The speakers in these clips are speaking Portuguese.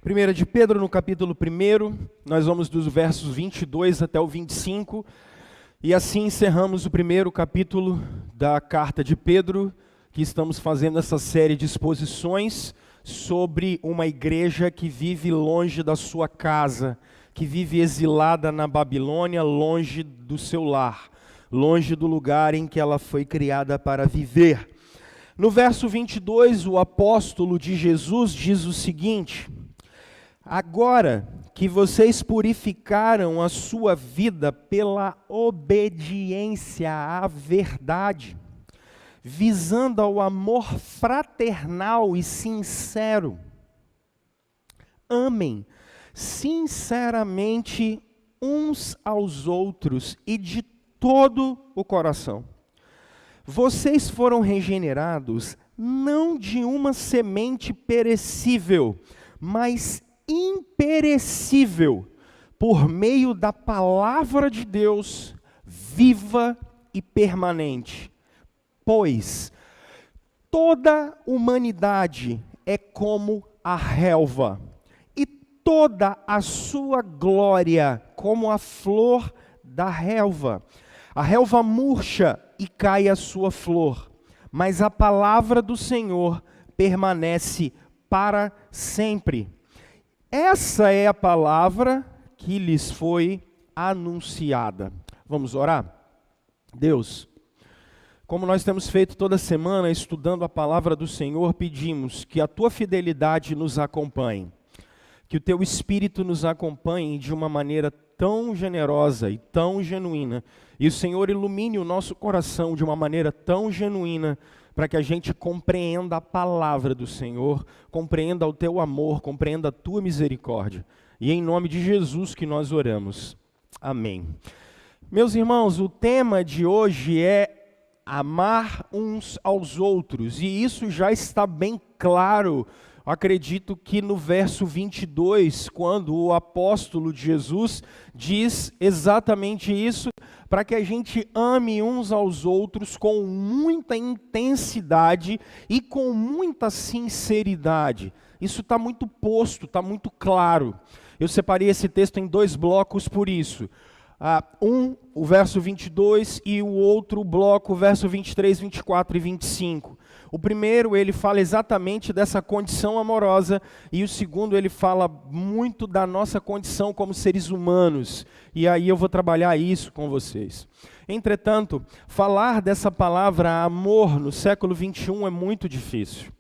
1 de Pedro, no capítulo 1, nós vamos dos versos 22 até o 25, e assim encerramos o primeiro capítulo da carta de Pedro, que estamos fazendo essa série de exposições sobre uma igreja que vive longe da sua casa, que vive exilada na Babilônia, longe do seu lar, longe do lugar em que ela foi criada para viver. No verso 22, o apóstolo de Jesus diz o seguinte: agora que vocês purificaram a sua vida pela obediência à verdade, visando ao amor fraternal e sincero, amem sinceramente uns aos outros e de todo o coração. Vocês foram regenerados não de uma semente perecível, mas imperecível, por meio da palavra de Deus, viva e permanente. Pois toda humanidade é como a relva, e toda a sua glória como a flor da relva. A relva murcha e cai a sua flor, mas a palavra do Senhor permanece para sempre. Essa é a palavra que lhes foi anunciada. Vamos orar? Deus, como nós temos feito toda semana estudando a palavra do Senhor, pedimos que a tua fidelidade nos acompanhe, que o teu Espírito nos acompanhe de uma maneira tão generosa e tão genuína, e o Senhor ilumine o nosso coração de uma maneira tão genuína, para que a gente compreenda a palavra do Senhor, compreenda o teu amor, compreenda a tua misericórdia. E em nome de Jesus que nós oramos. Amém. Meus irmãos, o tema de hoje é amar uns aos outros, e isso já está bem claro, acredito que no verso 22, quando o apóstolo de Jesus diz exatamente isso, para que a gente ame uns aos outros com muita intensidade e com muita sinceridade. Isso está muito posto, está muito claro. Eu separei esse texto em dois blocos por isso. O verso 22 e o outro bloco, o verso 23, 24 e 25. O primeiro, ele fala exatamente dessa condição amorosa, e o segundo, ele fala muito da nossa condição como seres humanos. E aí eu vou trabalhar isso com vocês. Entretanto, falar dessa palavra amor no século 21 é muito difícil,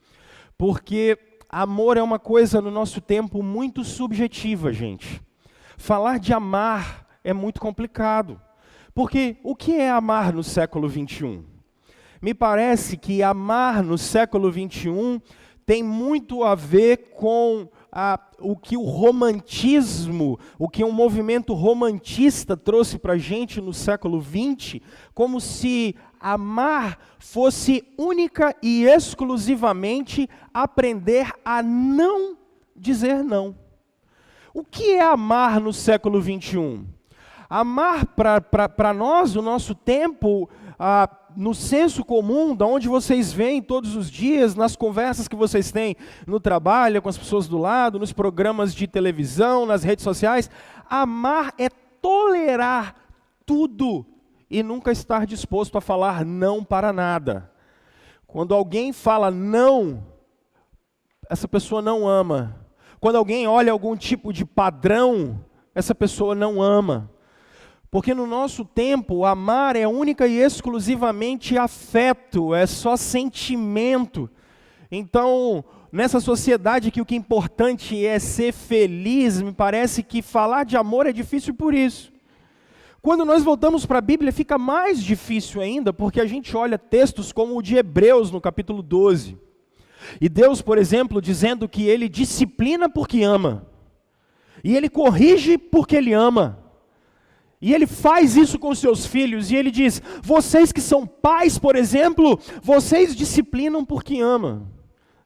porque amor é uma coisa no nosso tempo muito subjetiva, gente. Falar de amar é muito complicado, porque o que é amar no século 21? Me parece que amar no século 21 tem muito a ver com o que o romantismo, o que um movimento romantista trouxe para a gente no século 20, como se amar fosse única e exclusivamente aprender a não dizer não. O que é amar no século 21? Amar para nós, o nosso tempo, no senso comum, da onde vocês vêm todos os dias, nas conversas que vocês têm no trabalho, com as pessoas do lado, nos programas de televisão, nas redes sociais, amar é tolerar tudo e nunca estar disposto a falar não para nada. Quando alguém fala não, essa pessoa não ama. Quando alguém olha algum tipo de padrão, essa pessoa não ama. Porque no nosso tempo, amar é única e exclusivamente afeto, é só sentimento. Então, nessa sociedade que o que é importante é ser feliz, me parece que falar de amor é difícil por isso. Quando nós voltamos para a Bíblia, fica mais difícil ainda, porque a gente olha textos como o de Hebreus, no capítulo 12. E Deus, por exemplo, dizendo que Ele disciplina porque ama. E Ele corrige porque Ele ama. E Ele faz isso com os seus filhos, e Ele diz, vocês que são pais, por exemplo, vocês disciplinam porque ama.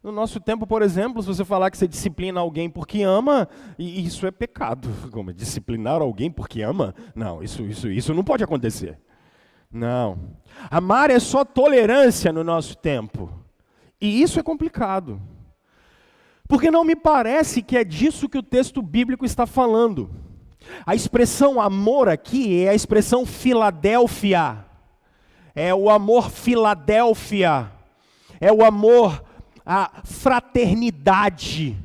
No nosso tempo, por exemplo, se você falar que você disciplina alguém porque ama, isso é pecado. Como, disciplinar alguém porque ama? Não, isso não pode acontecer. Não. Amar é só tolerância no nosso tempo. E isso é complicado. Porque não me parece que é disso que o texto bíblico está falando. A expressão amor aqui é a expressão Filadélfia. É o amor Filadélfia. É o amor, a fraternidade.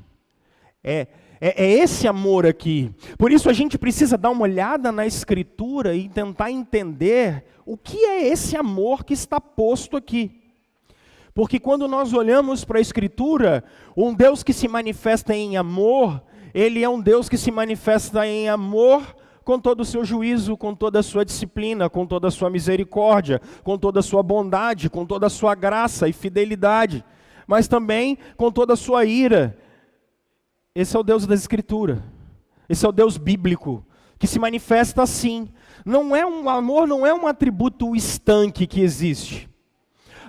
É esse amor aqui. Por isso a gente precisa dar uma olhada na Escritura e tentar entender o que é esse amor que está posto aqui. Porque quando nós olhamos para a Escritura, um Deus que se manifesta em amor, Ele é um Deus que se manifesta em amor com todo o seu juízo, com toda a sua disciplina, com toda a sua misericórdia, com toda a sua bondade, com toda a sua graça e fidelidade, mas também com toda a sua ira. Esse é o Deus da Escritura, esse é o Deus bíblico, que se manifesta assim. Amor não é um atributo estanque que existe.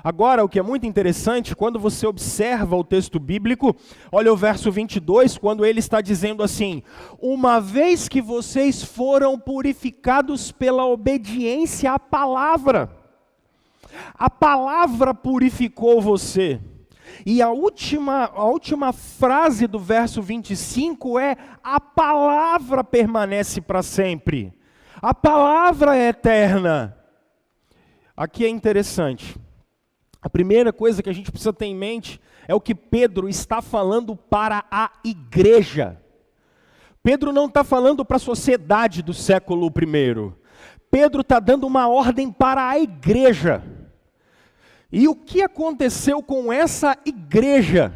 Agora, o que é muito interessante, quando você observa o texto bíblico, olha o verso 22, quando ele está dizendo assim: uma vez que vocês foram purificados pela obediência à palavra, a palavra purificou você. E a última frase do verso 25 é: a palavra permanece para sempre, a palavra é eterna. Aqui é interessante. A primeira coisa que a gente precisa ter em mente é o que Pedro está falando para a igreja. Pedro não está falando para a sociedade do século I. Pedro está dando uma ordem para a igreja. E o que aconteceu com essa igreja?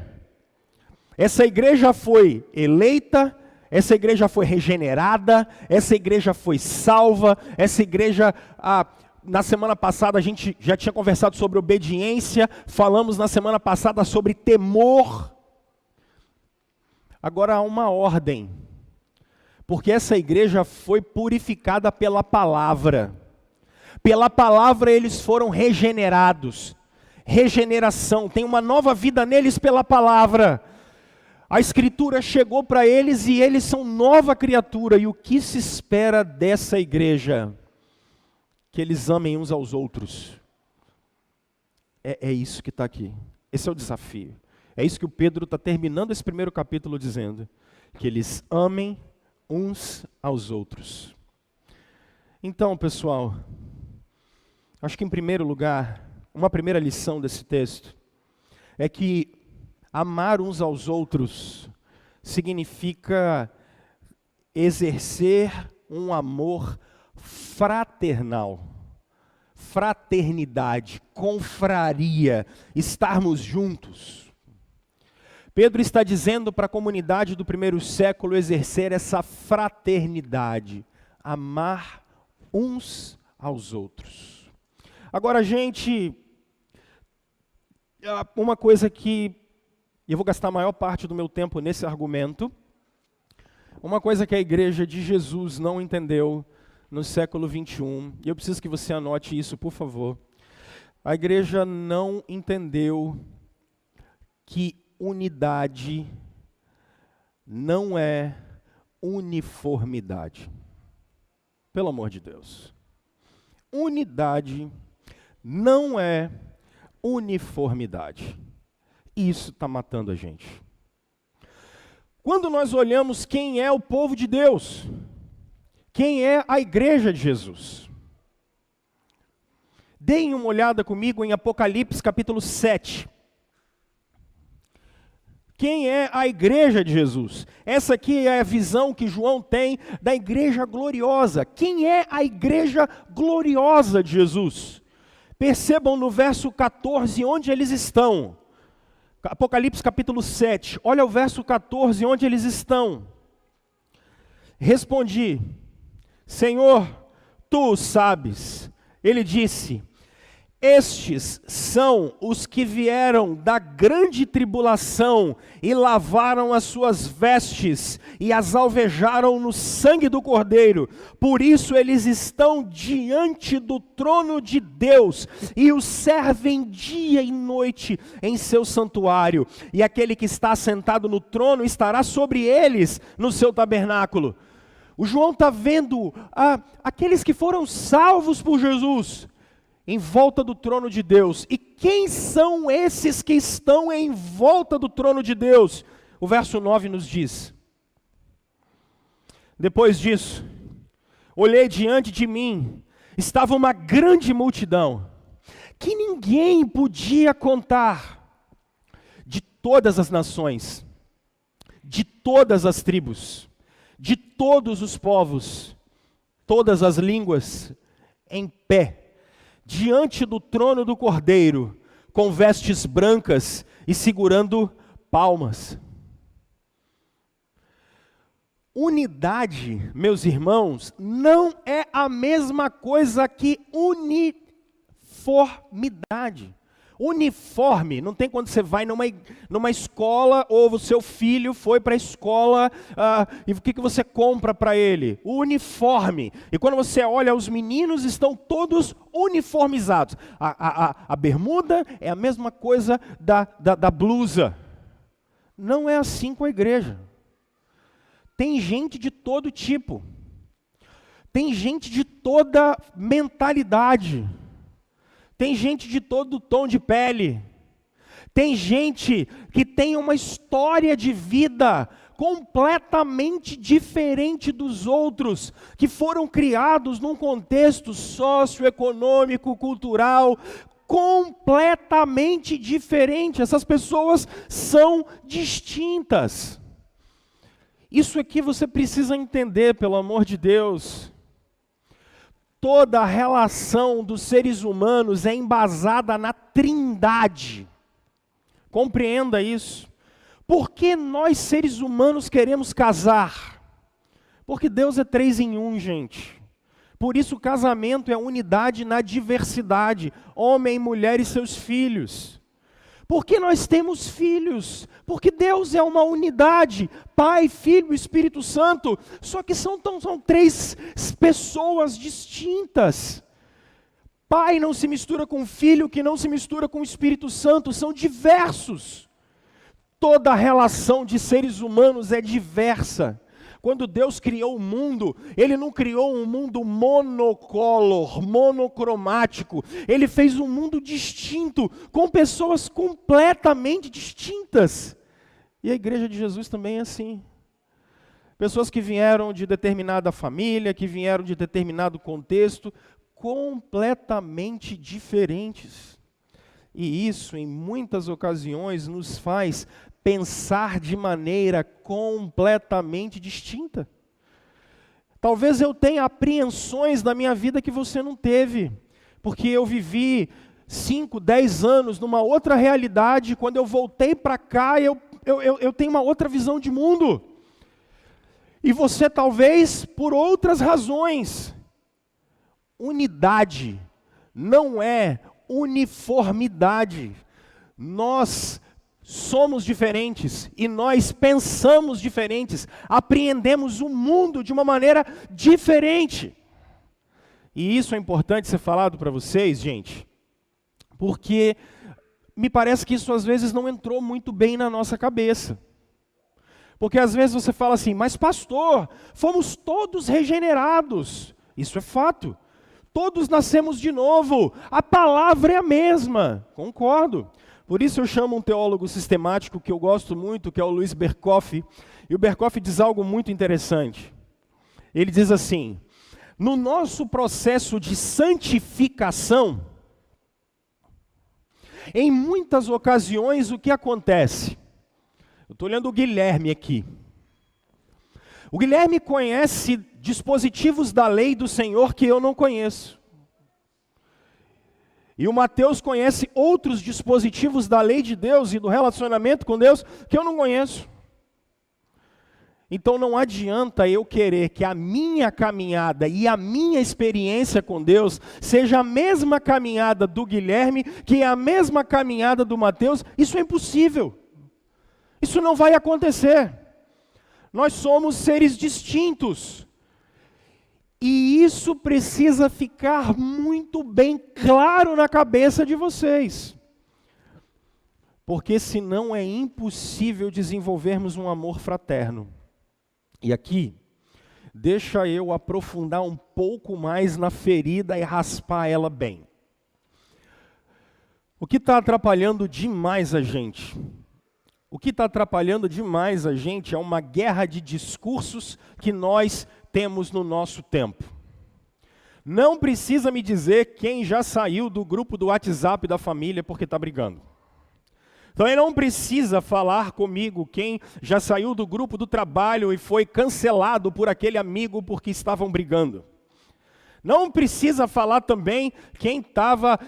Essa igreja foi eleita, essa igreja foi regenerada, essa igreja foi salva, essa igreja... Na semana passada a gente já tinha conversado sobre obediência, falamos na semana passada sobre temor. Agora há uma ordem, porque essa igreja foi purificada pela palavra. Pela palavra eles foram regenerados. Regeneração, tem uma nova vida neles pela palavra. A Escritura chegou para eles e eles são nova criatura. E o que se espera dessa igreja? Que eles amem uns aos outros. É isso que está aqui. Esse é o desafio. É isso que o Pedro está terminando esse primeiro capítulo dizendo. Que eles amem uns aos outros. Então, pessoal, acho que em primeiro lugar, uma primeira lição desse texto é que amar uns aos outros significa exercer um amor fraternal, fraternidade, confraria, estarmos juntos. Pedro está dizendo para a comunidade do primeiro século exercer essa fraternidade, amar uns aos outros. Agora, gente, uma coisa que eu vou gastar a maior parte do meu tempo nesse argumento, uma coisa que a igreja de Jesus não entendeu no século 21, e eu preciso que você anote isso, por favor. A igreja não entendeu que unidade não é uniformidade. Pelo amor de Deus. Unidade não é uniformidade. Isso está matando a gente. Quando nós olhamos quem é o povo de Deus, quem é a igreja de Jesus? Deem uma olhada comigo em Apocalipse capítulo 7. Quem é a igreja de Jesus? Essa aqui é a visão que João tem da igreja gloriosa. Quem é a igreja gloriosa de Jesus? Percebam no verso 14 onde eles estão. Apocalipse capítulo 7. Olha o verso 14 onde eles estão. Respondi: Senhor, tu o sabes. Ele disse: estes são os que vieram da grande tribulação e lavaram as suas vestes e as alvejaram no sangue do Cordeiro. Por isso eles estão diante do trono de Deus e o servem dia e noite em seu santuário. E aquele que está sentado no trono estará sobre eles no seu tabernáculo. O João está vendo aqueles que foram salvos por Jesus em volta do trono de Deus. E quem são esses que estão em volta do trono de Deus? o verso 9 nos diz: depois disso, olhei diante de mim, estava uma grande multidão, que ninguém podia contar, de todas as nações, de todas as tribos, de todos os povos, todas as línguas, em pé, diante do trono do Cordeiro, com vestes brancas e segurando palmas. Unidade, meus irmãos, não é a mesma coisa que uniformidade. Uniforme, não tem quando você vai numa escola, ou o seu filho foi para a escola, e o que você compra para ele? O uniforme. E quando você olha, os meninos estão todos uniformizados. A bermuda é a mesma coisa da blusa. Não é assim com a igreja. Tem gente de todo tipo. Tem gente de toda mentalidade. Tem gente de todo tom de pele. Tem gente que tem uma história de vida completamente diferente dos outros, que foram criados num contexto socioeconômico, cultural, completamente diferente. Essas pessoas são distintas. Isso aqui você precisa entender, pelo amor de Deus. Toda a relação dos seres humanos é embasada na Trindade. Compreenda isso. Por que nós, seres humanos, queremos casar? Porque Deus é 3 em 1, gente. Por isso o casamento é unidade na diversidade. Homem, mulher e seus filhos. Por que nós temos filhos? Porque Deus é uma unidade, Pai, Filho e Espírito Santo, só que são 3 pessoas distintas. Pai não se mistura com Filho, que não se mistura com o Espírito Santo, são diversos. Toda a relação de seres humanos é diversa. Quando Deus criou o mundo, Ele não criou um mundo monocolor, monocromático. Ele fez um mundo distinto, com pessoas completamente distintas. E a igreja de Jesus também é assim. Pessoas que vieram de determinada família, que vieram de determinado contexto, completamente diferentes. E isso, em muitas ocasiões, nos faz pensar de maneira completamente distinta. Talvez eu tenha apreensões na minha vida que você não teve, porque eu vivi 5, 10 anos numa outra realidade. Quando eu voltei para cá, eu tenho uma outra visão de mundo. E você talvez por outras razões. Unidade não é uniformidade. Nós somos diferentes e nós pensamos diferentes, apreendemos o mundo de uma maneira diferente. E isso é importante ser falado para vocês, gente, porque me parece que isso às vezes não entrou muito bem na nossa cabeça. Porque às vezes você fala assim, mas pastor, fomos todos regenerados. Isso é fato. Todos nascemos de novo, a palavra é a mesma. Concordo. Por isso eu chamo um teólogo sistemático que eu gosto muito, que é o Luiz Berkoff. E o Berkoff diz algo muito interessante. Ele diz assim, no nosso processo de santificação, em muitas ocasiões o que acontece? Eu estou olhando o Guilherme aqui. O Guilherme conhece dispositivos da lei do Senhor que eu não conheço. E o Mateus conhece outros dispositivos da lei de Deus e do relacionamento com Deus que eu não conheço. Então não adianta eu querer que a minha caminhada e a minha experiência com Deus seja a mesma caminhada do Guilherme, que é a mesma caminhada do Mateus. Isso é impossível. Isso não vai acontecer. Nós somos seres distintos. E isso precisa ficar muito bem claro na cabeça de vocês. Porque senão é impossível desenvolvermos um amor fraterno. E aqui, deixa eu aprofundar um pouco mais na ferida e raspar ela bem. O que está atrapalhando demais a gente O que está atrapalhando demais a gente é uma guerra de discursos que nós temos no nosso tempo. Não precisa me dizer quem já saiu do grupo do WhatsApp da família porque está brigando. Também não precisa falar comigo quem já saiu do grupo do trabalho e foi cancelado por aquele amigo porque estavam brigando. Não precisa falar também quem estava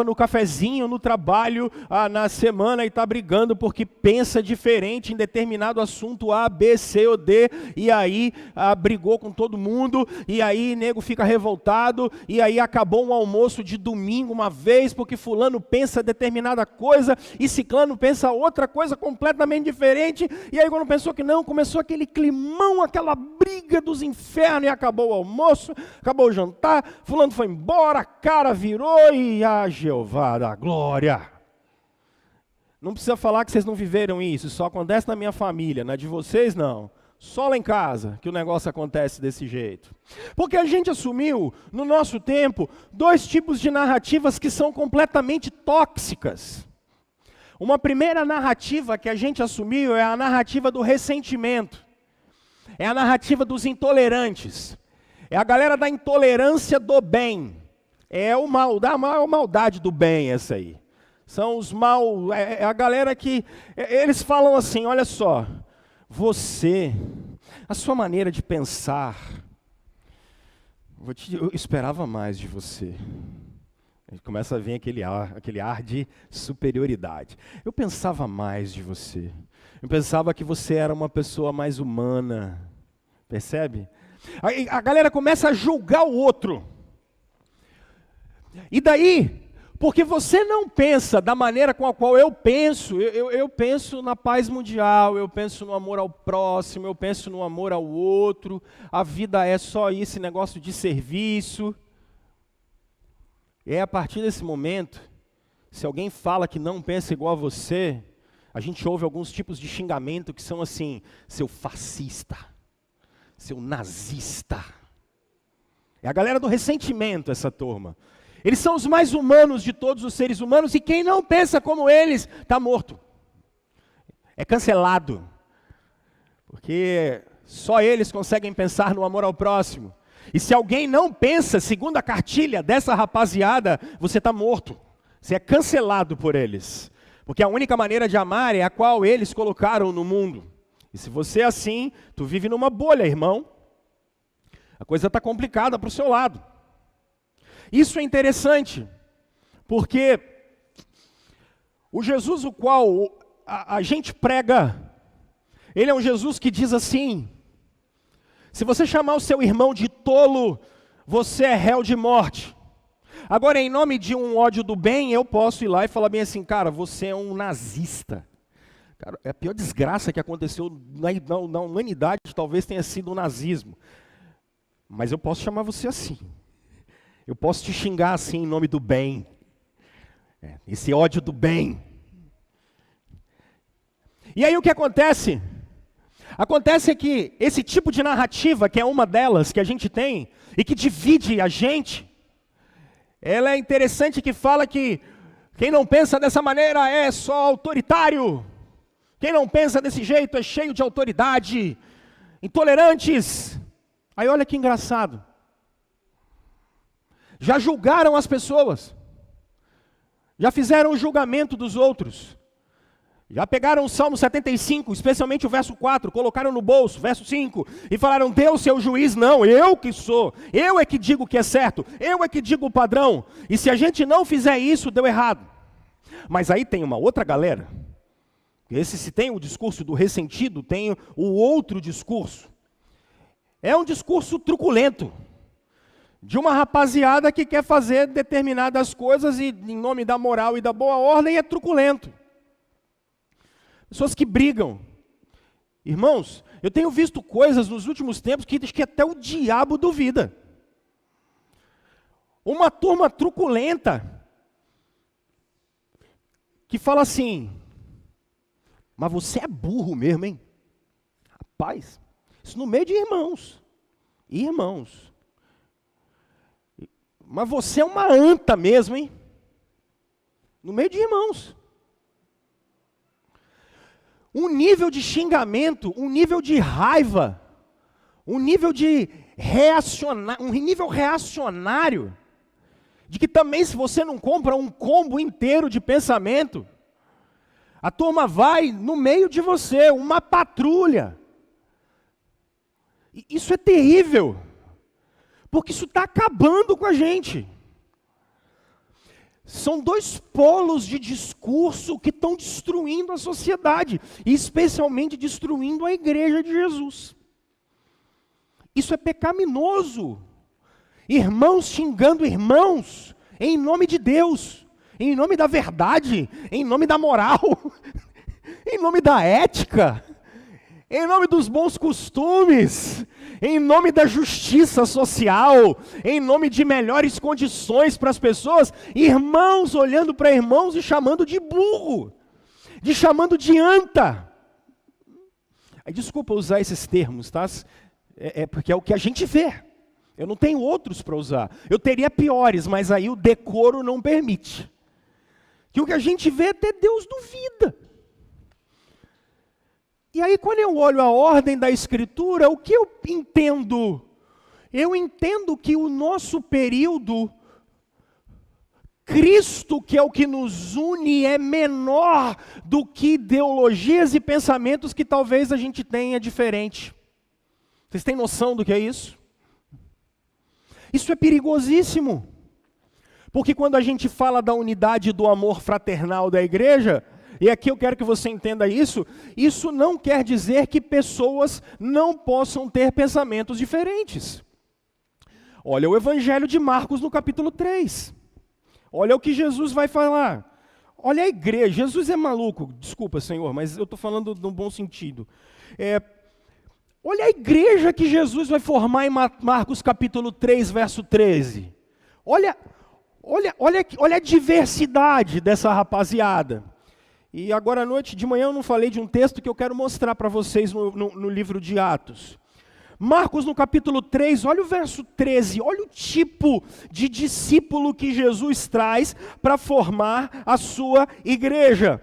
no cafezinho no trabalho na semana e está brigando porque pensa diferente em determinado assunto A, B, C ou D, e aí brigou com todo mundo, e aí nego fica revoltado, e aí acabou um almoço de domingo uma vez porque fulano pensa determinada coisa e ciclano pensa outra coisa completamente diferente, e aí quando pensou que não, começou aquele climão, aquela briga dos infernos, e acabou o almoço, acabou o jantar, fulano foi embora, a cara virou e Jeová da glória. Não precisa falar que vocês não viveram isso só acontece na minha família, na de vocês não. Só lá em casa que o negócio acontece desse jeito. Porque a gente assumiu, no nosso tempo, 2 tipos de narrativas que são completamente tóxicas. Uma primeira narrativa que a gente assumiu é a narrativa do ressentimento. É a narrativa dos intolerantes. É a galera da intolerância do bem. É a maldade do bem essa aí. São os mal... É a galera que... Eles falam assim, olha só. Você, a sua maneira de pensar... Eu esperava mais de você. Começa a vir aquele ar de superioridade. Eu pensava mais de você. Eu pensava que você era uma pessoa mais humana. Percebe? A galera começa a julgar o outro. E daí, porque você não pensa da maneira com a qual eu penso, eu penso na paz mundial, eu penso no amor ao próximo, eu penso no amor ao outro, a vida é só esse negócio de serviço. E a partir desse momento, se alguém fala que não pensa igual a você, a gente ouve alguns tipos de xingamento que são assim, seu fascista, seu nazista. É a galera do ressentimento, essa turma. Eles são os mais humanos de todos os seres humanos e quem não pensa como eles, está morto. É cancelado. Porque só eles conseguem pensar no amor ao próximo. E se alguém não pensa segundo a cartilha dessa rapaziada, você está morto. Você é cancelado por eles. Porque a única maneira de amar é a qual eles colocaram no mundo. E se você é assim, tu vive numa bolha, irmão. A coisa está complicada para o seu lado. Isso é interessante, porque o Jesus o qual a gente prega, ele é um Jesus que diz assim, se você chamar o seu irmão de tolo, você é réu de morte. Agora, em nome de um ódio do bem, eu posso ir lá e falar bem assim, cara, você é um nazista. Cara, a pior desgraça que aconteceu na humanidade talvez tenha sido o nazismo. Mas eu posso chamar você assim. Eu posso te xingar assim em nome do bem. Esse ódio do bem. E aí o que acontece? Acontece que esse tipo de narrativa, que é uma delas que a gente tem, e que divide a gente, ela é interessante que fala que quem não pensa dessa maneira é só autoritário. Quem não pensa desse jeito é cheio de autoridade. Intolerantes. Aí olha que engraçado. Já julgaram as pessoas. Já fizeram o julgamento dos outros. Já pegaram o Salmo 75, especialmente o verso 4, colocaram no bolso, verso 5, e falaram, Deus, seu juiz, não, eu que sou, eu é que digo o que é certo, eu é que digo o padrão, e se a gente não fizer isso, deu errado. Mas aí tem uma outra galera, se tem o discurso do ressentido, tem o outro discurso. É um discurso truculento, de uma rapaziada que quer fazer determinadas coisas e em nome da moral e da boa ordem é truculento. Pessoas que brigam. Irmãos, eu tenho visto coisas nos últimos tempos que até o diabo duvida. Uma turma truculenta que fala assim, mas você é burro mesmo, hein? Rapaz, isso no meio de irmãos. Irmãos. Mas você é uma anta mesmo, hein? No meio de irmãos. um nível de xingamento, um nível de raiva, um nível um nível reacionário, de que também se você não compra um combo inteiro de pensamento, a turma vai no meio de você, uma patrulha. E isso é terrível, porque isso está acabando com a gente. São dois polos de discurso que estão destruindo a sociedade, e especialmente destruindo a igreja de Jesus. Isso é pecaminoso. Irmãos xingando irmãos, em nome de Deus, em nome da verdade, em nome da moral, em nome da ética, em nome dos bons costumes, em nome da justiça social, em nome de melhores condições para as pessoas, irmãos olhando para irmãos e chamando de burro, chamando de anta. Desculpa usar esses termos, tá? Porque é o que a gente vê. Eu não tenho outros para usar. Eu teria piores, mas aí o decoro não permite. Que o que a gente vê até Deus duvida. E aí quando eu olho a ordem da Escritura, o que eu entendo? Eu entendo que o nosso período, Cristo, que é o que nos une, é menor do que ideologias e pensamentos que talvez a gente tenha diferente. Vocês têm noção do que é isso? Isso é perigosíssimo. Porque quando a gente fala da unidade do amor fraternal da igreja, e aqui eu quero que você entenda isso, isso não quer dizer que pessoas não possam ter pensamentos diferentes. Olha o Evangelho de Marcos no capítulo 3. Olha o que Jesus vai falar. Olha a igreja. Jesus é maluco, desculpa, Senhor, mas eu estou falando no bom sentido. Olha a igreja que Jesus vai formar em Marcos capítulo 3, verso 13. Olha a diversidade dessa rapaziada. E agora à noite, de manhã, eu não falei de um texto que eu quero mostrar para vocês no livro de Atos. Marcos no capítulo 3, olha o verso 13, olha o tipo de discípulo que Jesus traz para formar a sua igreja.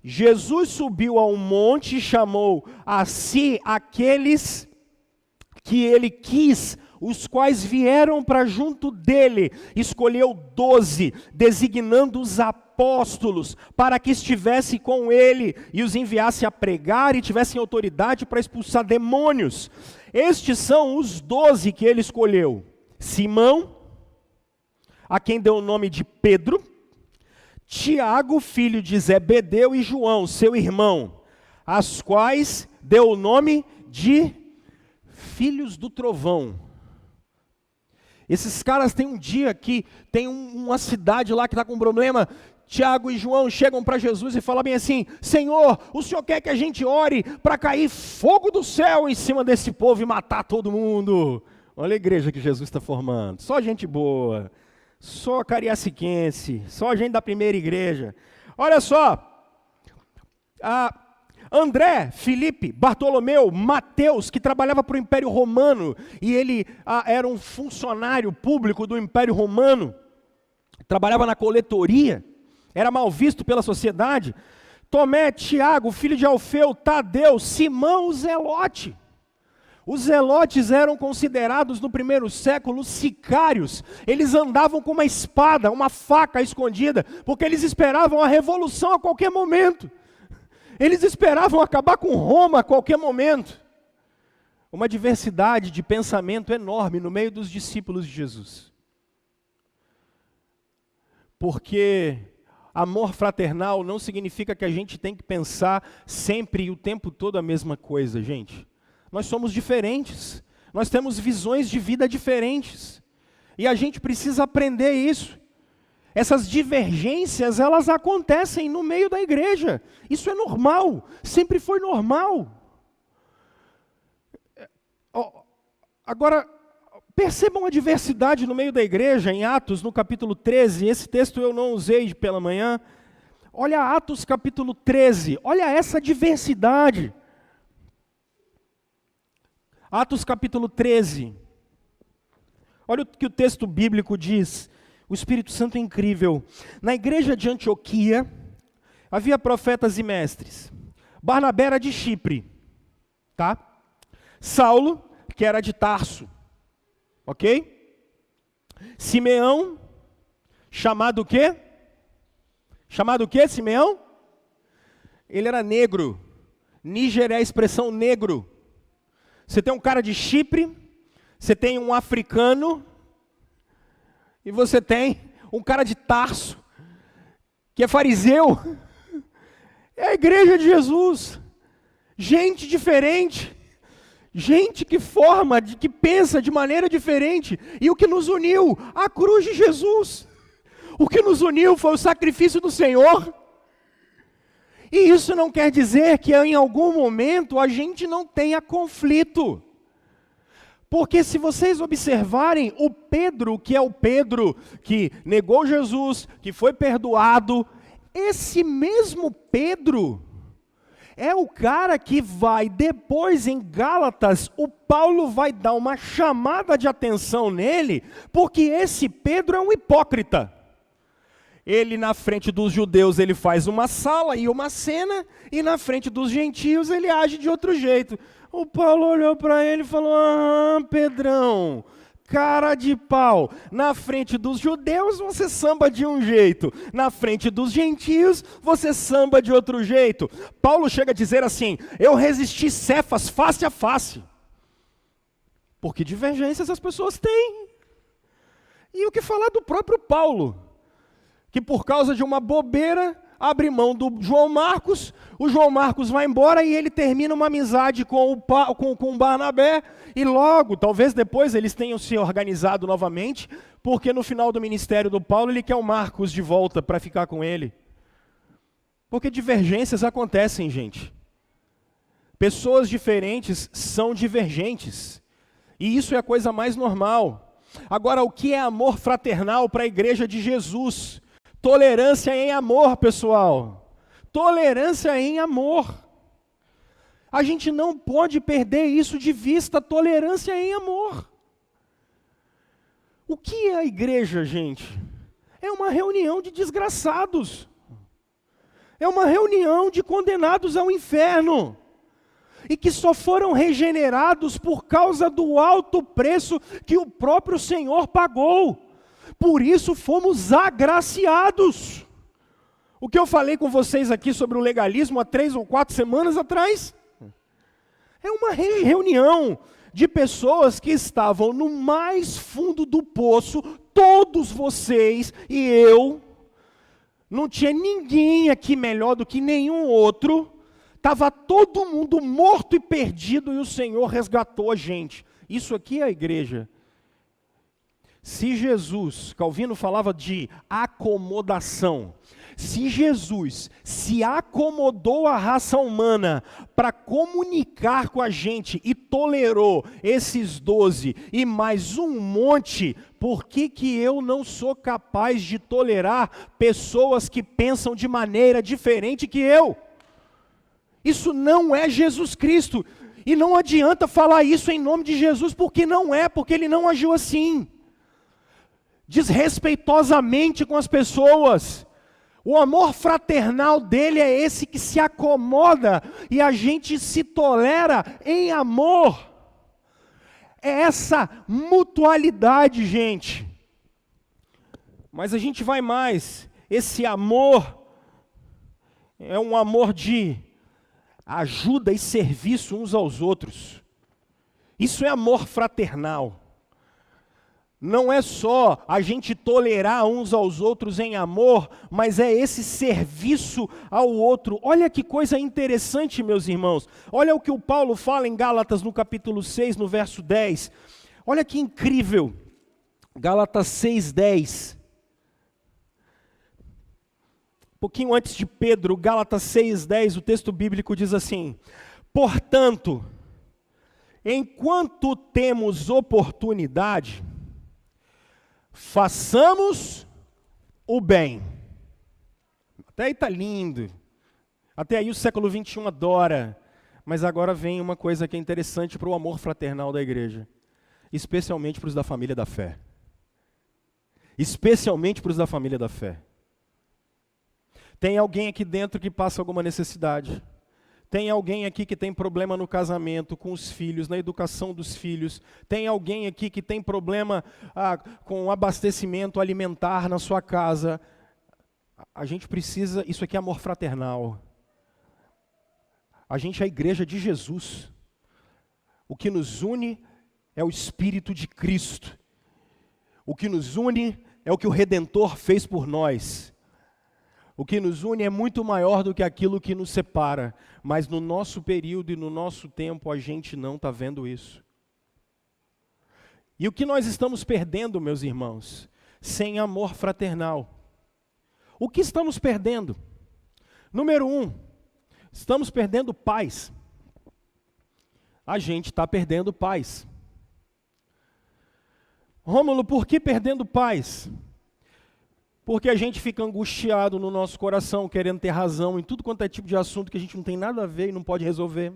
Jesus subiu a um monte e chamou a si aqueles que ele quis, os quais vieram para junto dele. Escolheu 12, designando os apóstolos, para que estivesse com ele e os enviasse a pregar e tivessem autoridade para expulsar demônios. Estes são os 12 que ele escolheu: Simão, a quem deu o nome de Pedro, Tiago, filho de Zebedeu, e João, seu irmão, as quais deu o nome de filhos do trovão. Esses caras têm um dia que tem uma cidade lá que está com um problema. Tiago e João chegam para Jesus e falam bem assim: Senhor, o Senhor quer que a gente ore para cair fogo do céu em cima desse povo e matar todo mundo? Olha a igreja que Jesus está formando, só gente boa. Só cariaciquense, só gente da primeira igreja. Olha só, André, Filipe, Bartolomeu, Mateus, que trabalhava para o Império Romano, e ele era um funcionário público do Império Romano, trabalhava na coletoria, era mal visto pela sociedade. Tomé, Tiago, filho de Alfeu, Tadeu, Simão, o Zelote. Os zelotes eram considerados no primeiro século sicários. Eles andavam com uma espada, uma faca escondida, porque eles esperavam a revolução a qualquer momento. Eles esperavam acabar com Roma a qualquer momento. Uma diversidade de pensamento enorme no meio dos discípulos de Jesus. Porque amor fraternal não significa que a gente tem que pensar sempre e o tempo todo a mesma coisa, gente. Nós somos diferentes, nós temos visões de vida diferentes, e a gente precisa aprender isso. Essas divergências, elas acontecem no meio da igreja, isso é normal, sempre foi normal. Agora, percebam a diversidade no meio da igreja, em Atos, no capítulo 13, esse texto eu não usei pela manhã. Olha Atos capítulo 13, olha essa diversidade. Atos capítulo 13, olha o que o texto bíblico diz, o Espírito Santo é incrível. Na igreja de Antioquia, havia profetas e mestres, Barnabé era de Chipre, tá? Saulo, que era de Tarso, ok? Simeão, chamado o quê? Chamado o quê, Simeão? Ele era negro. Níger é a expressão negro. Você tem um cara de Chipre, você tem um africano, e você tem um cara de Tarso, que é fariseu. É a igreja de Jesus. Gente diferente. Gente que forma, que pensa de maneira diferente. E o que nos uniu? A cruz de Jesus. O que nos uniu foi o sacrifício do Senhor. E isso não quer dizer que em algum momento a gente não tenha conflito. Porque se vocês observarem, o Pedro, que é o Pedro que negou Jesus, que foi perdoado, esse mesmo Pedro é o cara que vai, depois em Gálatas, o Paulo vai dar uma chamada de atenção nele, porque esse Pedro é um hipócrita. Ele na frente dos judeus ele faz uma sala e uma cena, e na frente dos gentios ele age de outro jeito. O Paulo olhou para ele e falou: ah, Pedrão, cara de pau, na frente dos judeus você samba de um jeito, na frente dos gentios você samba de outro jeito. Paulo chega a dizer assim: eu resisti Cefas face a face. Porque divergências as pessoas têm. E o que falar do próprio Paulo, que por causa de uma bobeira abre mão do João Marcos, o João Marcos vai embora e ele termina uma amizade com o Barnabé, e logo, talvez depois eles tenham se organizado novamente, porque no final do ministério do Paulo ele quer o Marcos de volta para ficar com ele. Porque divergências acontecem, gente. Pessoas diferentes são divergentes, e isso é a coisa mais normal. Agora, o que é amor fraternal para a igreja de Jesus? Tolerância em amor, pessoal. Tolerância em amor. A gente não pode perder isso de vista, tolerância em amor. O que é a igreja, gente? É uma reunião de desgraçados. É uma reunião de condenados ao inferno. E que só foram regenerados por causa do alto preço que o próprio Senhor pagou. Por isso fomos agraciados. O que eu falei com vocês aqui sobre o legalismo há 3 ou 4 semanas atrás, é uma reunião de pessoas que estavam no mais fundo do poço, todos vocês e eu, não tinha ninguém aqui melhor do que nenhum outro, estava todo mundo morto e perdido e o Senhor resgatou a gente. Isso aqui é a igreja. Se Jesus, Calvino falava de acomodação, se Jesus se acomodou à raça humana para comunicar com a gente e tolerou esses 12 e mais um monte, por que eu não sou capaz de tolerar pessoas que pensam de maneira diferente que eu? Isso não é Jesus Cristo, e não adianta falar isso em nome de Jesus, porque não é, porque ele não agiu assim. Desrespeitosamente com as pessoas. O amor fraternal dele é esse que se acomoda e a gente se tolera em amor. É essa mutualidade, gente. Mas a gente vai mais. Esse amor é um amor de ajuda e serviço uns aos outros. Isso é amor fraternal. Não é só a gente tolerar uns aos outros em amor, mas é esse serviço ao outro. Olha que coisa interessante, meus irmãos. Olha o que o Paulo fala em Gálatas no capítulo 6, no verso 10. Olha que incrível. Gálatas 6, 10. Um pouquinho antes de Pedro, Gálatas 6, 10, o texto bíblico diz assim: portanto, enquanto temos oportunidade, façamos o bem. Até aí está lindo. Até aí o século XXI adora. Mas agora vem uma coisa que é interessante para o amor fraternal da igreja. Especialmente para os da família da fé. Especialmente para os da família da fé. Tem alguém aqui dentro que passa alguma necessidade. Tem alguém aqui que tem problema no casamento, com os filhos, na educação dos filhos. Tem alguém aqui que tem problema com o abastecimento alimentar na sua casa. A gente precisa, isso aqui é amor fraternal. A gente é a igreja de Jesus. O que nos une é o Espírito de Cristo. O que nos une é o que o Redentor fez por nós. O que nos une é muito maior do que aquilo que nos separa. Mas no nosso período e no nosso tempo a gente não está vendo isso. E o que nós estamos perdendo, meus irmãos? Sem amor fraternal. O que estamos perdendo? Número 1, estamos perdendo paz. A gente está perdendo paz. Rômulo, por que perdendo paz? Porque a gente fica angustiado no nosso coração, querendo ter razão em tudo quanto é tipo de assunto que a gente não tem nada a ver e não pode resolver.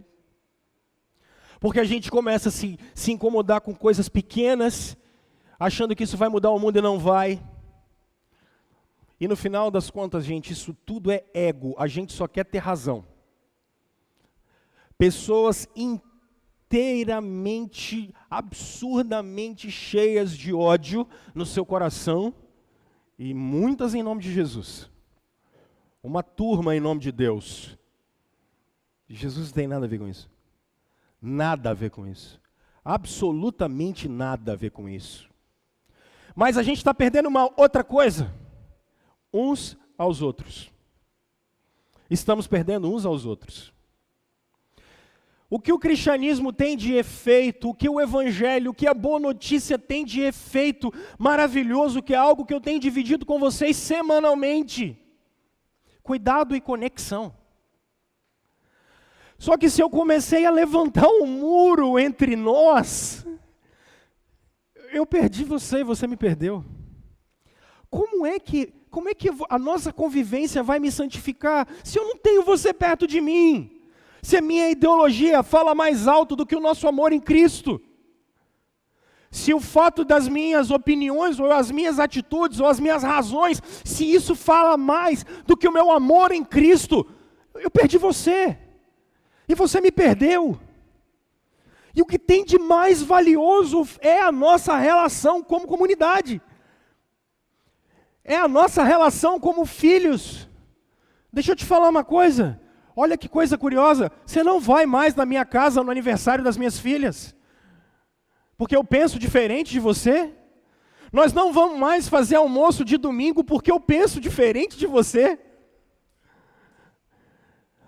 Porque a gente começa a se incomodar com coisas pequenas, achando que isso vai mudar o mundo e não vai. E no final das contas, gente, isso tudo é ego, a gente só quer ter razão. Pessoas inteiramente, absurdamente cheias de ódio no seu coração, e muitas em nome de Jesus. Uma turma em nome de Deus. Jesus não tem nada a ver com isso. Nada a ver com isso. Absolutamente nada a ver com isso. Mas a gente está perdendo uma outra coisa. Uns aos outros. Estamos perdendo uns aos outros. O que o cristianismo tem de efeito, o que o evangelho, o que a boa notícia tem de efeito maravilhoso, que é algo que eu tenho dividido com vocês semanalmente. Cuidado e conexão. Só que se eu comecei a levantar um muro entre nós, eu perdi você e você me perdeu. Como é que a nossa convivência vai me santificar se eu não tenho você perto de mim? Se a minha ideologia fala mais alto do que o nosso amor em Cristo. Se o fato das minhas opiniões, ou as minhas atitudes, ou as minhas razões, se isso fala mais do que o meu amor em Cristo, eu perdi você. E você me perdeu. E o que tem de mais valioso é a nossa relação como comunidade. É a nossa relação como filhos. Deixa eu te falar uma coisa. Olha que coisa curiosa, você não vai mais na minha casa no aniversário das minhas filhas, porque eu penso diferente de você. Nós não vamos mais fazer almoço de domingo porque eu penso diferente de você.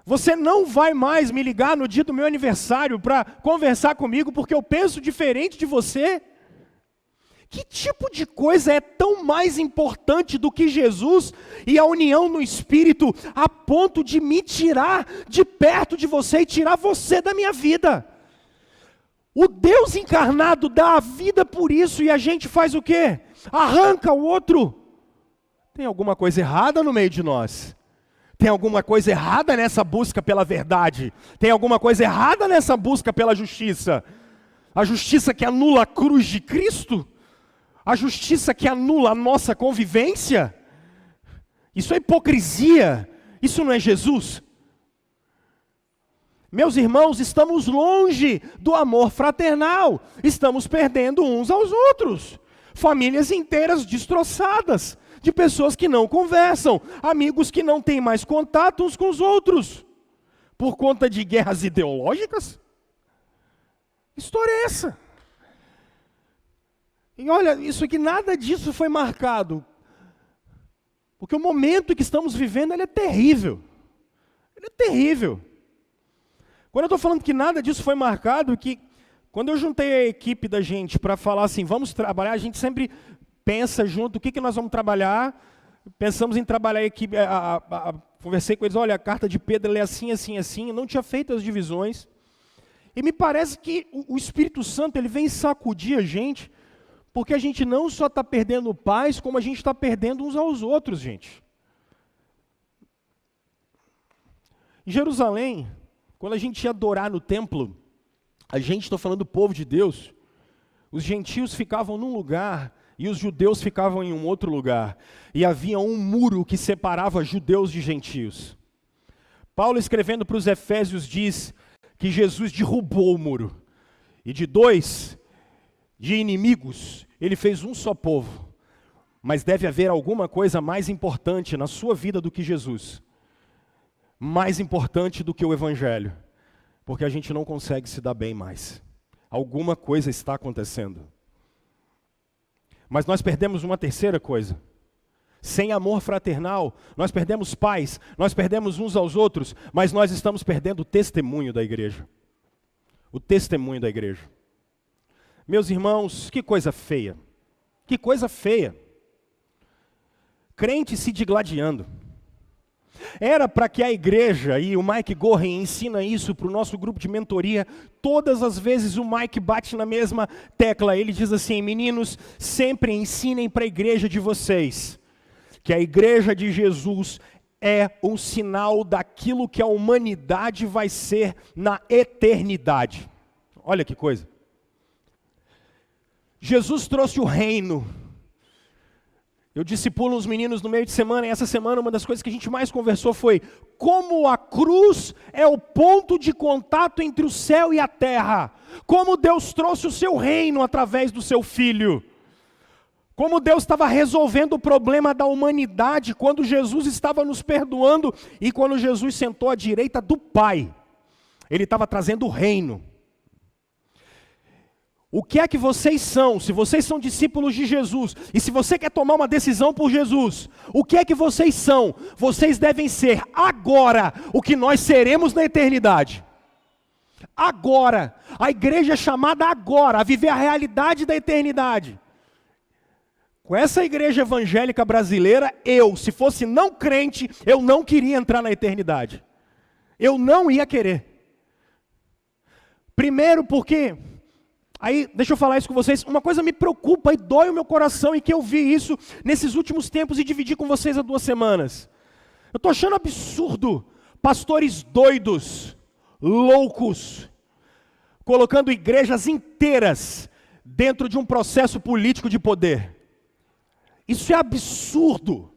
Você não vai mais me ligar no dia do meu aniversário para conversar comigo porque eu penso diferente de você. Que tipo de coisa é tão mais importante do que Jesus e a união no Espírito, a ponto de me tirar de perto de você e tirar você da minha vida? O Deus encarnado dá a vida por isso e a gente faz o quê? Arranca o outro. Tem alguma coisa errada no meio de nós? Tem alguma coisa errada nessa busca pela verdade? Tem alguma coisa errada nessa busca pela justiça? A justiça que anula a cruz de Cristo? A justiça que anula a nossa convivência? Isso é hipocrisia. Isso não é Jesus. Meus irmãos, estamos longe do amor fraternal. Estamos perdendo uns aos outros. Famílias inteiras destroçadas, de pessoas que não conversam, amigos que não têm mais contato uns com os outros, por conta de guerras ideológicas. Que história é essa? E olha, isso aqui, nada disso foi marcado. Porque o momento que estamos vivendo, ele é terrível. Ele é terrível. Quando eu estou falando que nada disso foi marcado, que quando eu juntei a equipe da gente para falar assim, vamos trabalhar, a gente sempre pensa junto, o que nós vamos trabalhar. Pensamos em trabalhar a equipe, conversei com eles, olha, a carta de Pedro é assim, assim, assim, não tinha feito as divisões. E me parece que o Espírito Santo, ele vem sacudir a gente, porque a gente não só está perdendo paz, como a gente está perdendo uns aos outros, gente. Em Jerusalém, quando a gente ia adorar no templo, a gente, estou falando do povo de Deus, os gentios ficavam num lugar e os judeus ficavam em um outro lugar. E havia um muro que separava judeus de gentios. Paulo, escrevendo para os Efésios, diz que Jesus derrubou o muro. E de 2 inimigos, ele fez um só povo. Mas deve haver alguma coisa mais importante na sua vida do que Jesus. Mais importante do que o Evangelho. Porque a gente não consegue se dar bem mais. Alguma coisa está acontecendo. Mas nós perdemos uma terceira coisa. Sem amor fraternal, nós perdemos paz, nós perdemos uns aos outros, mas nós estamos perdendo o testemunho da igreja. O testemunho da igreja. Meus irmãos, que coisa feia. Que coisa feia. Crente se digladiando. Era para que a igreja, e o Mike Gorin ensina isso para o nosso grupo de mentoria, todas as vezes o Mike bate na mesma tecla, ele diz assim: meninos, sempre ensinem para a igreja de vocês, que a igreja de Jesus é um sinal daquilo que a humanidade vai ser na eternidade. Olha que coisa. Jesus trouxe o reino. Eu discipulo uns meninos no meio de semana, e essa semana uma das coisas que a gente mais conversou foi como a cruz é o ponto de contato entre o céu e a terra. Como Deus trouxe o seu reino através do seu Filho. Como Deus estava resolvendo o problema da humanidade quando Jesus estava nos perdoando e quando Jesus sentou à direita do Pai. Ele estava trazendo o reino. O que é que vocês são? Se vocês são discípulos de Jesus, e se você quer tomar uma decisão por Jesus, o que é que vocês são? Vocês devem ser agora o que nós seremos na eternidade. Agora. A igreja é chamada agora, a viver a realidade da eternidade. Com essa igreja evangélica brasileira, se fosse não crente, eu não queria entrar na eternidade. Eu não ia querer. Primeiro porque... Aí, deixa eu falar isso com vocês, uma coisa me preocupa e dói o meu coração, e que eu vi isso nesses últimos tempos e dividi com vocês há 2 semanas. Eu estou achando absurdo pastores doidos, loucos, colocando igrejas inteiras dentro de um processo político de poder. Isso é absurdo.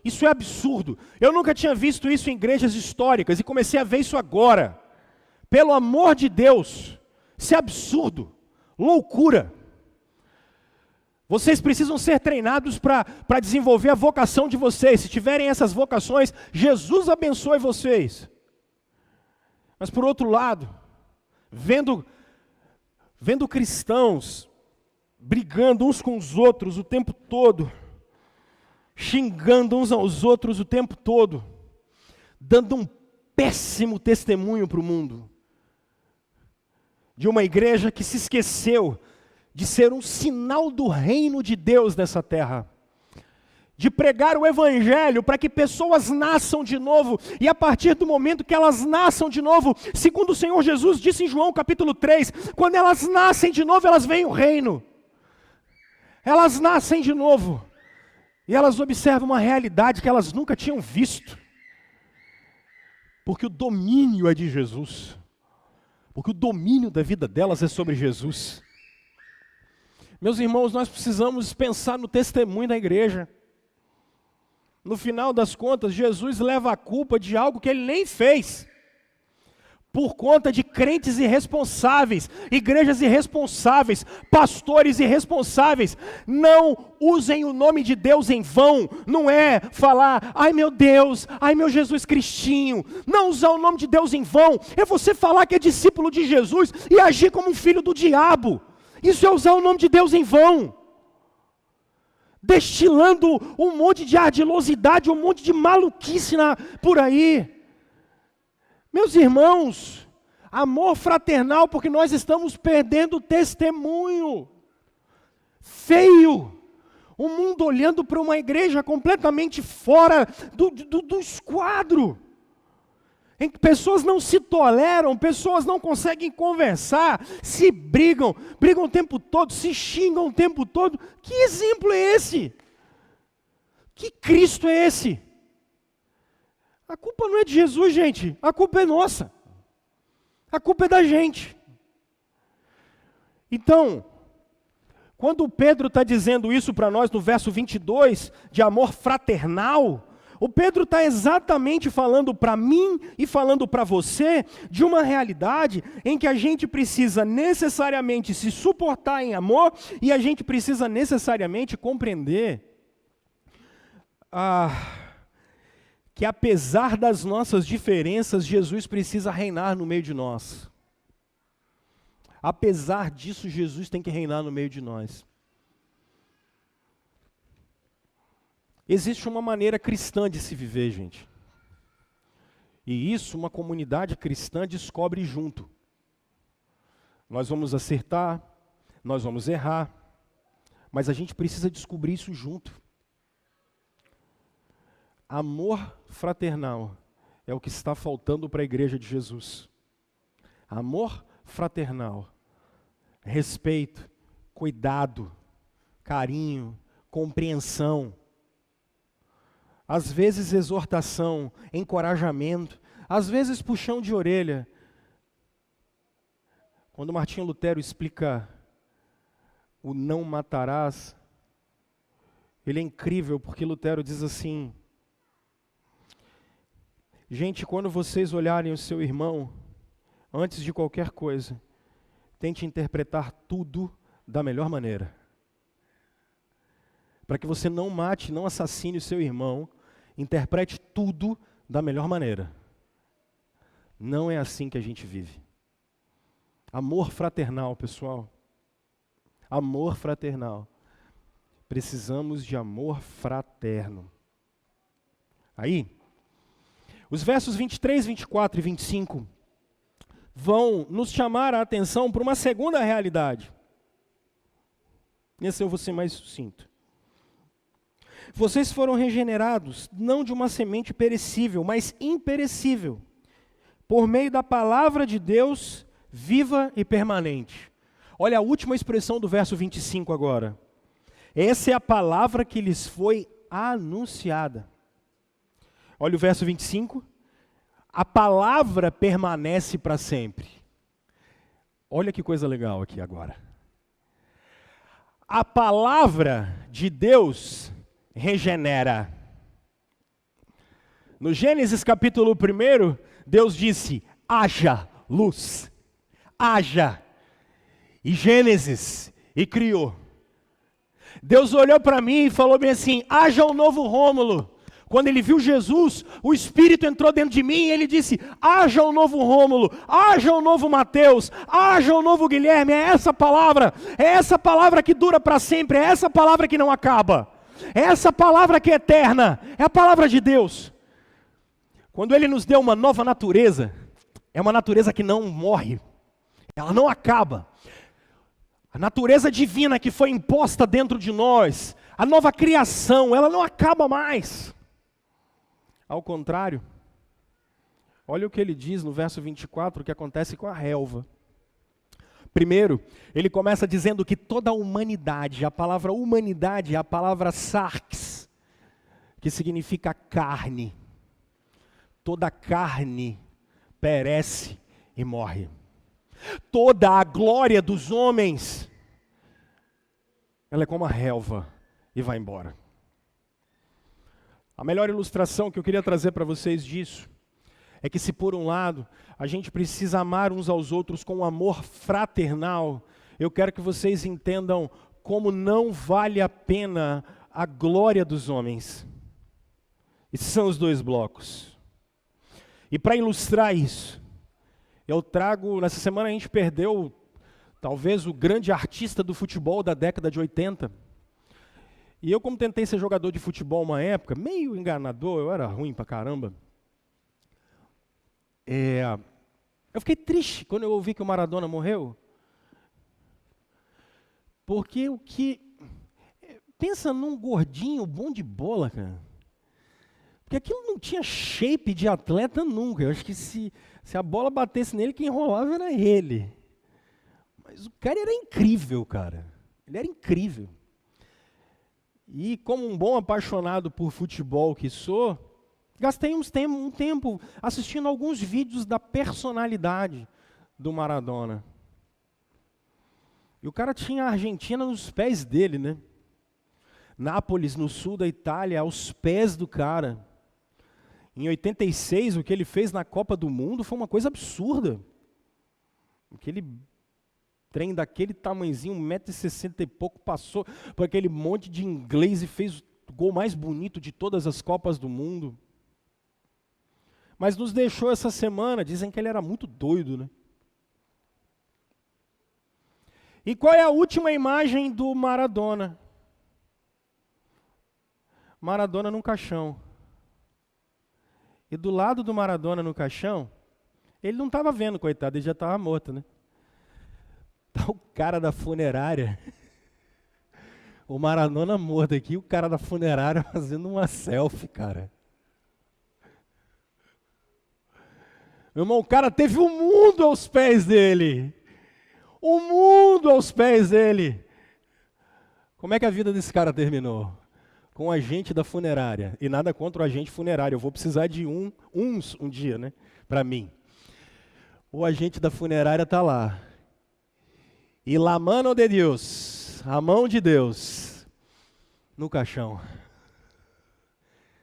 Isso é absurdo. Eu nunca tinha visto isso em igrejas históricas e comecei a ver isso agora. Pelo amor de Deus, isso é absurdo. Loucura. Vocês precisam ser treinados para desenvolver a vocação de vocês. Se tiverem essas vocações, Jesus abençoe vocês. Mas por outro lado, vendo cristãos brigando uns com os outros o tempo todo, xingando uns aos outros o tempo todo, dando um péssimo testemunho para o mundo, de uma igreja que se esqueceu de ser um sinal do reino de Deus nessa terra, de pregar o evangelho para que pessoas nasçam de novo, e a partir do momento que elas nasçam de novo, segundo o Senhor Jesus disse em João capítulo 3, quando elas nascem de novo, elas veem o reino. Elas nascem de novo, e elas observam uma realidade que elas nunca tinham visto, porque o domínio é de Jesus. Porque o domínio da vida delas é sobre Jesus. Meus irmãos, nós precisamos pensar no testemunho da igreja. No final das contas, Jesus leva a culpa de algo que ele nem fez. Por conta de crentes irresponsáveis, igrejas irresponsáveis, pastores irresponsáveis. Não usem o nome de Deus em vão. Não é falar, ai meu Deus, ai meu Jesus Cristinho. Não usar o nome de Deus em vão é você falar que é discípulo de Jesus e agir como um filho do diabo. Isso é usar o nome de Deus em vão. Destilando um monte de ardilosidade, um monte de maluquice por aí. Meus irmãos, amor fraternal, porque nós estamos perdendo o testemunho. Feio. O mundo olhando para uma igreja completamente fora do esquadro. Em que pessoas não se toleram, pessoas não conseguem conversar, se brigam o tempo todo, se xingam o tempo todo. Que exemplo é esse? Que Cristo é esse? A culpa não é de Jesus, gente. A culpa é nossa. A culpa é da gente. Então, quando Pedro está dizendo isso para nós no verso 22, de amor fraternal, O Pedro está exatamente falando para mim e falando para você de uma realidade em que a gente precisa necessariamente se suportar em amor e a gente precisa necessariamente compreender que apesar das nossas diferenças, Jesus precisa reinar no meio de nós. Apesar disso, Jesus tem que reinar no meio de nós. Existe uma maneira cristã de se viver, gente. E isso uma comunidade cristã descobre junto. Nós vamos acertar, nós vamos errar, mas a gente precisa descobrir isso junto. Amor fraternal é o que está faltando para a igreja de Jesus. Amor fraternal, respeito, cuidado, carinho, compreensão. Às vezes exortação, encorajamento, às vezes puxão de orelha. Quando Martinho Lutero explica o não matarás, ele é incrível porque Lutero diz assim: gente, quando vocês olharem o seu irmão, antes de qualquer coisa, tente interpretar tudo da melhor maneira. Para que você não mate, não assassine o seu irmão, interprete tudo da melhor maneira. Não é assim que a gente vive. Amor fraternal, pessoal. Amor fraternal. Precisamos de amor fraterno. Aí, os versos 23, 24 e 25 vão nos chamar a atenção para uma segunda realidade. Nesse eu vou ser mais sucinto. Vocês foram regenerados, não de uma semente perecível, mas imperecível, por meio da palavra de Deus, viva e permanente. Olha a última expressão do verso 25 agora. Essa é a palavra que lhes foi anunciada. Olha o verso 25. A palavra permanece para sempre. Olha que coisa legal aqui agora. A palavra de Deus regenera. No Gênesis capítulo 1, Deus disse: haja luz, haja. E Gênesis, e criou. Deus olhou para mim e falou bem assim: haja um novo Rômulo. Quando ele viu Jesus, o Espírito entrou dentro de mim e ele disse: haja um novo Rômulo, haja um novo Mateus, haja um novo Guilherme. É essa palavra que dura para sempre, é essa palavra que não acaba. É essa palavra que é eterna, é a palavra de Deus. Quando Ele nos deu uma nova natureza, é uma natureza que não morre, ela não acaba. A natureza divina que foi imposta dentro de nós, a nova criação, ela não acaba mais. Ao contrário, olha o que ele diz no verso 24, o que acontece com a relva. Primeiro, ele começa dizendo que toda a humanidade, a palavra humanidade é a palavra sarx, que significa carne. Toda carne perece e morre. Toda a glória dos homens, ela é como a relva e vai embora. A melhor ilustração que eu queria trazer para vocês disso é que se por um lado a gente precisa amar uns aos outros com um amor fraternal, eu quero que vocês entendam como não vale a pena a glória dos homens. Esses são os dois blocos. E para ilustrar isso, eu trago, nessa semana a gente perdeu talvez o grande artista do futebol da década de 80. E eu, como tentei ser jogador de futebol uma época, meio enganador, eu era ruim pra caramba. Eu fiquei triste quando eu ouvi que o Maradona morreu. Porque pensa num gordinho bom de bola, cara. Porque aquilo não tinha shape de atleta nunca. Eu acho que se a bola batesse nele, quem enrolava era ele. Mas o cara era incrível, cara. Ele era incrível. E como um bom apaixonado por futebol que sou, gastei um tempo assistindo alguns vídeos da personalidade do Maradona. E o cara tinha a Argentina nos pés dele, né? Nápoles, no sul da Itália, aos pés do cara. Em 86, o que ele fez na Copa do Mundo foi uma coisa absurda. Aquele trem daquele tamanhozinho, 1,60 m e pouco, passou por aquele monte de inglês e fez o gol mais bonito de todas as Copas do Mundo. Mas nos deixou essa semana, dizem que ele era muito doido, né? E qual é a última imagem do Maradona? Maradona num caixão. E do lado do Maradona no caixão, ele não estava vendo, coitado, ele já estava morto, né? Tá o cara da funerária, o Maradona morto aqui, o cara da funerária fazendo uma selfie, cara. Meu irmão, o cara teve o mundo aos pés dele. O mundo aos pés dele. Como é que a vida desse cara terminou? Com o agente da funerária. E nada contra o agente funerário. Eu vou precisar de uns um dia, né? Para mim. O agente da funerária está lá. E la mano de Deus, a mão de Deus, no caixão.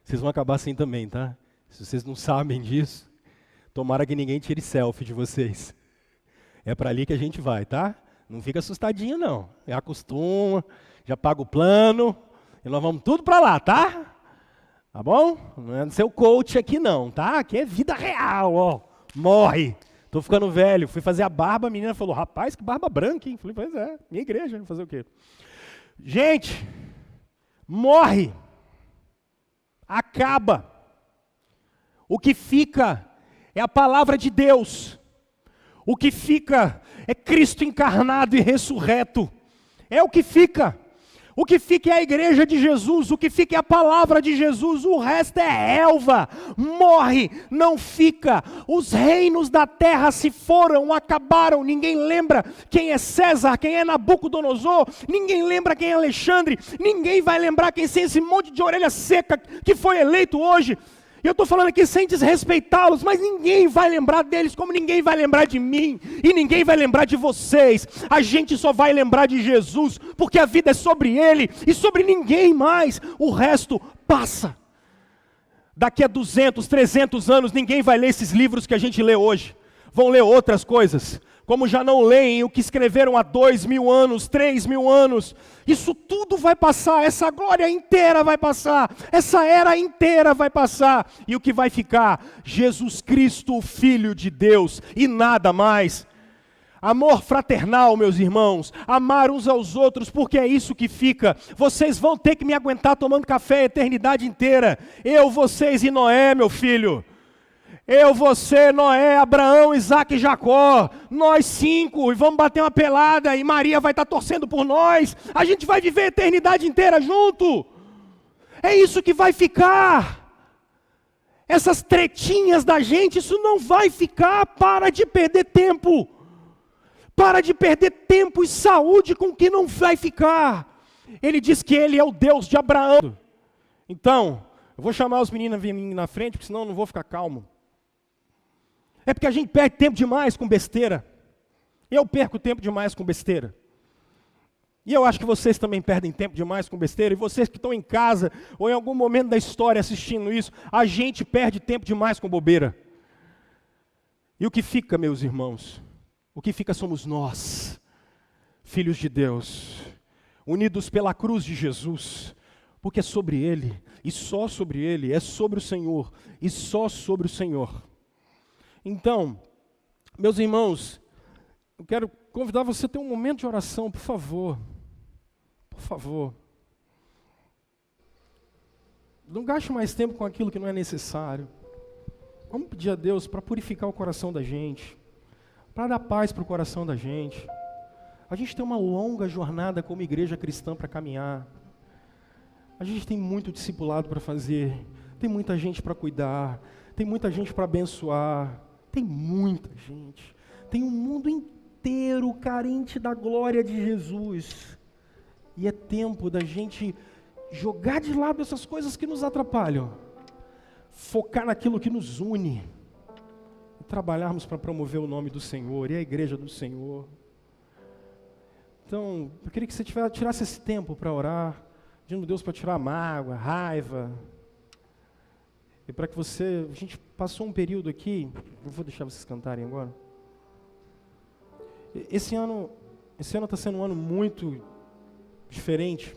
Vocês vão acabar assim também, tá? Se vocês não sabem disso, tomara que ninguém tire selfie de vocês. É para ali que a gente vai, tá? Não fica assustadinho, não. Acostuma, já paga o plano, e nós vamos tudo para lá, tá? Tá bom? Não é seu coach aqui não, tá? Aqui é vida real, ó. Morre. Tô ficando velho. Fui fazer a barba, a menina falou, rapaz, que barba branca, hein? Falei, pois é, minha igreja, fazer o quê? Gente, morre. Acaba. O que fica é a palavra de Deus. O que fica é Cristo encarnado e ressurreto. É o que fica. O que fica é a igreja de Jesus. O que fica é a palavra de Jesus. O resto é relva. Morre, não fica. Os reinos da terra se foram, acabaram. Ninguém lembra quem é César, quem é Nabucodonosor. Ninguém lembra quem é Alexandre. Ninguém vai lembrar quem é esse monte de orelha seca que foi eleito hoje. Eu estou falando aqui sem desrespeitá-los, mas ninguém vai lembrar deles como ninguém vai lembrar de mim, e ninguém vai lembrar de vocês. A gente só vai lembrar de Jesus, porque a vida é sobre Ele e sobre ninguém mais. O resto passa. Daqui a 200, 300 anos, ninguém vai ler esses livros que a gente lê hoje. Vão ler outras coisas, como já não leem o que escreveram há 2.000 anos, 3.000 anos. Isso tudo vai passar, essa glória inteira vai passar, essa era inteira vai passar. E o que vai ficar? Jesus Cristo, o Filho de Deus, e nada mais. Amor fraternal, meus irmãos, amar uns aos outros, porque é isso que fica. Vocês vão ter que me aguentar tomando café a eternidade inteira. Eu, vocês e Noé, meu filho. Eu, você, Noé, Abraão, Isaac e Jacó, nós 5, e vamos bater uma pelada, e Maria vai estar torcendo por nós, a gente vai viver a eternidade inteira junto, é isso que vai ficar, essas tretinhas da gente, isso não vai ficar, para de perder tempo e saúde com o que não vai ficar. Ele diz que ele é o Deus de Abraão. Então, eu vou chamar os meninos a virem na frente, porque senão eu não vou ficar calmo. É porque a gente perde tempo demais com besteira. Eu perco tempo demais com besteira. E eu acho que vocês também perdem tempo demais com besteira. E vocês que estão em casa, ou em algum momento da história assistindo isso, a gente perde tempo demais com bobeira. E o que fica, meus irmãos? O que fica somos nós, filhos de Deus, unidos pela cruz de Jesus. Porque é sobre Ele, e só sobre Ele, é sobre o Senhor, e só sobre o Senhor. Então, meus irmãos, eu quero convidar você a ter um momento de oração, por favor. Por favor. Não gaste mais tempo com aquilo que não é necessário. Vamos pedir a Deus para purificar o coração da gente, para dar paz para o coração da gente. A gente tem uma longa jornada como igreja cristã para caminhar. A gente tem muito discipulado para fazer, tem muita gente para cuidar, tem muita gente para abençoar. Tem muita gente, tem um mundo inteiro carente da glória de Jesus. E é tempo da gente jogar de lado essas coisas que nos atrapalham, focar naquilo que nos une, e trabalharmos para promover o nome do Senhor e a igreja do Senhor. Então, eu queria que você tirasse esse tempo para orar, pedindo a Deus para tirar a mágoa, a raiva. E para que a gente passou um período aqui, eu vou deixar vocês cantarem agora. Esse ano está sendo um ano muito diferente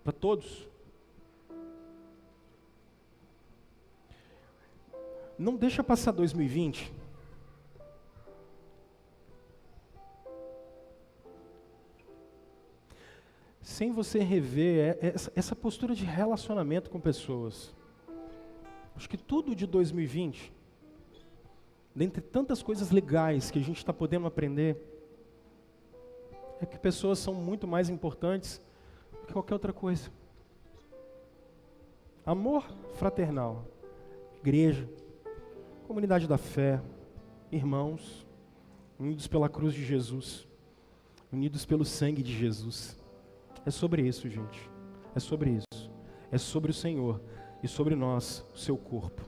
para todos. Não deixa passar 2020. Sem você rever essa postura de relacionamento com pessoas. Acho que tudo de 2020, dentre tantas coisas legais que a gente está podendo aprender, é que pessoas são muito mais importantes do que qualquer outra coisa. Amor fraternal, igreja, comunidade da fé, irmãos, unidos pela cruz de Jesus, unidos pelo sangue de Jesus. É sobre isso, gente. É sobre isso. É sobre o Senhor e sobre nós, o seu corpo.